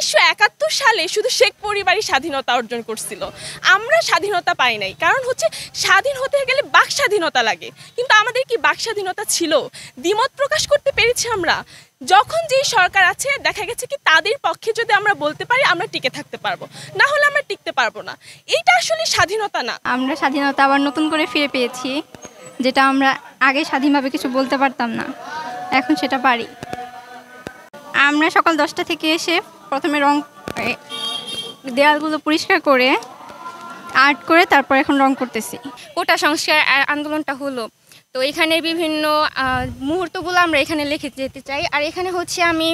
1971 সালে শুধু শেখ পরিবারই স্বাধীনতা অর্জন করছিল, আমরা স্বাধীনতা পাই নাই। কারণ হচ্ছে স্বাধীন হতে গেলে বাক স্বাধীনতা লাগে, কিন্তু আমাদের কি বাক স্বাধীনতা ছিল? দ্বিমত প্রকাশ করতে পেরেছি আমরা। যখন যেই সরকার আছে দেখা গেছে কি তাদের পক্ষে যদি আমরা বলতে পারি আমরা টিকে থাকতে পারবো, না হলে আমরা টিকতে পারবো না। এইটা আসলে স্বাধীনতা না। আমরা স্বাধীনতা আবার নতুন করে ফিরে পেয়েছি, যেটা আমরা আগে স্বাধীনভাবে কিছু বলতে পারতাম না, এখন সেটা পারি। আমরা সকাল 10টা থেকে এসে প্রথমে দেয়ালগুলো পরিষ্কার করে আর্ট করে তারপর এখন রং করতেছি। কোটা সংস্কার আন্দোলনটা হলো, তো এখানে বিভিন্ন মুহূর্তগুলো আমরা এখানে লিখে যেতে চাই। আর এখানে হচ্ছে আমি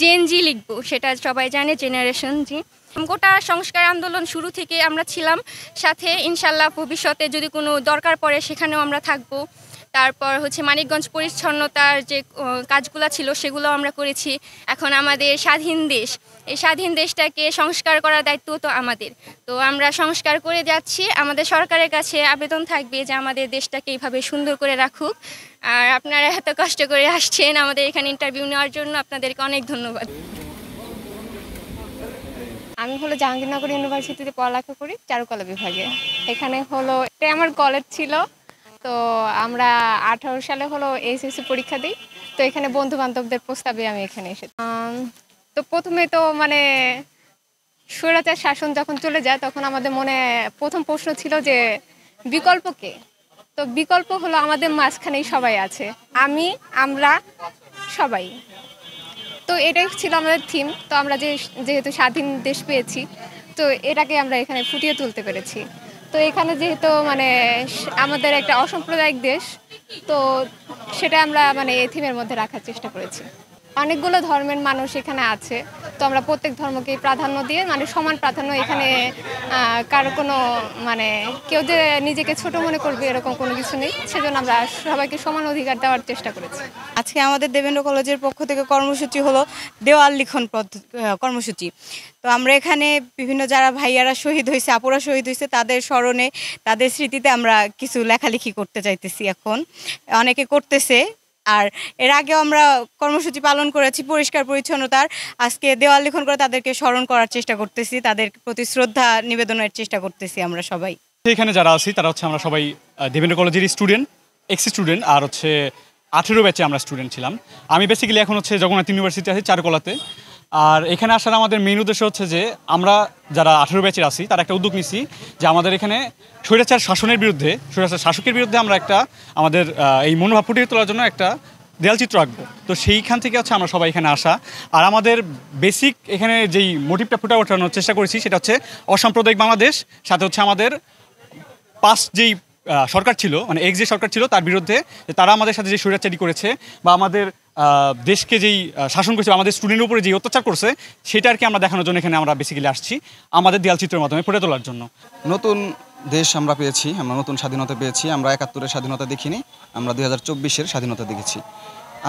জেন জি লিখবো, সেটা সবাই জানে, জেনারেশন জি। কোটা সংস্কার আন্দোলন শুরু থেকে আমরা ছিলাম সাথে, ইনশাল্লাহ ভবিষ্যতে যদি কোনো দরকার পড়ে সেখানেও আমরা থাকবো। তারপর হচ্ছে মানিকগঞ্জ পরিচ্ছন্নতার যে কাজগুলো ছিল সেগুলো আমরা করেছি। এখন আমাদের স্বাধীন দেশ, এই স্বাধীন দেশটাকে সংস্কার করার দায়িত্ব তো আমাদের, তো আমরা সংস্কার করে যাচ্ছি। আমাদের সরকারের কাছে আবেদন থাকবে যে আমাদের দেশটাকে এইভাবে সুন্দর করে রাখুক। আর আপনারা এত কষ্ট করে আসছেন আমাদের এখানে ইন্টারভিউ নেওয়ার জন্য, আপনাদেরকে অনেক ধন্যবাদ। আমি হলো জাহাঙ্গীরনগর ইউনিভার্সিটিতে পড়ালেখা করি, চারুকলা বিভাগে। এখানে হলো এটা আমার কলেজ ছিল, তো আমরা 18 সালে হলো এইচএসসি পরীক্ষা দিই। তো এখানে বন্ধু বান্ধবদের প্রস্তাবে আমি এখানে এসেছি। তো প্রথমে তো মানে স্বৈরাচার শাসন যখন চলে যায় তখন আমাদের মনে প্রথম প্রশ্ন ছিল যে বিকল্প কে? তো বিকল্প হলো আমাদের মাঝখানেই সবাই আছে, আমরা সবাই। তো এটাই ছিল আমাদের থিম। তো আমরা যেহেতু স্বাধীন দেশ পেয়েছি, তো এটাকে আমরা এখানে ফুটিয়ে তুলতে পেরেছি। তো এখানে যেহেতু মানে আমাদের একটা অসাম্প্রদায়িক দেশ, তো সেটা আমরা মানে এই থিমের মধ্যে রাখার চেষ্টা করেছি। অনেকগুলো ধর্মের মানুষ এখানে আছে, তো আমরা প্রত্যেক ধর্মকেই প্রাধান্য দিয়ে মানে সমান প্রাধান্য, এখানে কারো কোনো মানে কেউ যে নিজেকে ছোট মনে করবে এরকম কোনো কিছু নেই। সেজন্য আমরা সবাইকে সমান অধিকার দেওয়ার চেষ্টা করেছি। আজকে আমাদের দেবেন্দ্র কলেজের পক্ষ থেকে কর্মসূচি হলো দেওয়াল লিখন কর্মসূচি। তো আমরা এখানে বিভিন্ন যারা ভাইয়ারা শহীদ হয়েছে, আপুরা শহীদ হয়েছে, তাদের স্মরণে তাদের স্মৃতিতে আমরা কিছু লেখালেখি করতে চাইতেছি। এখন অনেকে করতেছে, আর এর আগেও আমরা কর্মসূচি পালন করেছি পরিষ্কার পরিচ্ছন্নতার। আজকে দেওয়াল লিখন করে তাদেরকে স্মরণ করার চেষ্টা করতেছি, তাদের প্রতি শ্রদ্ধা নিবেদনের চেষ্টা করতেছি আমরা সবাই। এখানে যারা আছি তারা হচ্ছে আমরা সবাই দেবেন্দ্র কলেজের স্টুডেন্ট, এক্স স্টুডেন্ট, আর হচ্ছে 18 ব্যাচে আমরা স্টুডেন্ট ছিলাম। আমি বেসিক্যালি এখন হচ্ছে জগন্নাথ ইউনিভার্সিটি আছি চারুকলাতে। আর এখানে আসার আমাদের মেইন উদ্দেশ্য হচ্ছে যে আমরা যারা 18 ব্যাচের আছি তারা একটা উদ্যোগ নিছি যে আমাদের এখানে স্বৈরাচার শাসনের বিরুদ্ধে, স্বৈরাচার শাসকের বিরুদ্ধে আমরা একটা আমাদের এই মনোভাব ফুটিয়ে তোলার জন্য একটা দেয়ালচিত্র আঁকবো। তো সেইখান থেকে হচ্ছে আমরা সবাই এখানে আসা। আর আমাদের বেসিক এখানে যেই মোটিভটা ফুটে ওঠানোর চেষ্টা করেছি সেটা হচ্ছে অসাম্প্রদায়িক বাংলাদেশ, সাথে হচ্ছে আমাদের পাস্ট যেই সরকার ছিল, মানে এক্স যে সরকার ছিল তার বিরুদ্ধে তারা আমাদের সাথে যে স্বৈরাচারী করেছে বা আমাদের দেশকে যেই শাসন করেছে, আমাদের স্টুডেন্টের উপরে যেই অত্যাচার করছে, সেটা আর কি আমরা দেখানোর জন্য এখানে আমরা বেসিক্যালি আসছি, আমাদের দেয়ালচিত্রের মাধ্যমে ফুটে তোলার জন্য। নতুন দেশ আমরা পেয়েছি, আমরা নতুন স্বাধীনতা পেয়েছি। আমরা 71-এর স্বাধীনতা দেখিনি, আমরা 2024-এর স্বাধীনতা দেখেছি।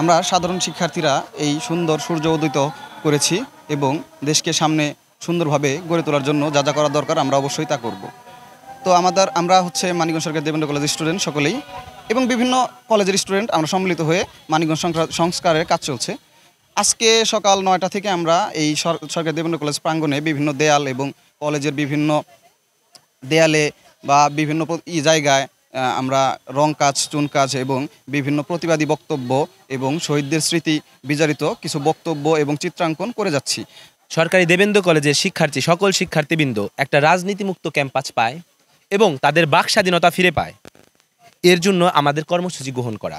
আমরা সাধারণ শিক্ষার্থীরা এই সুন্দর সূর্য উদিত করেছি এবং দেশকে সামনে সুন্দরভাবে গড়ে তোলার জন্য যা যা করা দরকার আমরা অবশ্যই তা করব। তো আমরা হচ্ছে মানিকগঞ্জ সরকারি দেবেন্দ্র কলেজের স্টুডেন্ট সকলেই, এবং বিভিন্ন কলেজের স্টুডেন্ট আমরা সম্মিলিত হয়ে মানিকগঞ্জ সংস্কারের কাজ চলছে। আজকে সকাল 9টা থেকে আমরা এই সরকারি দেবেন্দ্র কলেজ প্রাঙ্গণে বিভিন্ন দেয়াল এবং কলেজের বিভিন্ন দেয়ালে বা বিভিন্ন জায়গায় আমরা রং কাজ, চুন কাজ এবং বিভিন্ন প্রতিবাদী বক্তব্য এবং শহীদদের স্মৃতি বিজড়িত কিছু বক্তব্য এবং চিত্রাঙ্কন করে যাচ্ছি। সরকারি দেবেন্দ্র কলেজের সকল শিক্ষার্থীবৃন্দ একটা রাজনীতিমুক্ত ক্যাম্পাস পায় এবং তাদের বাক স্বাধীনতা ফিরে পায়, এর জন্য আমাদের কর্মসূচি গ্রহণ করা।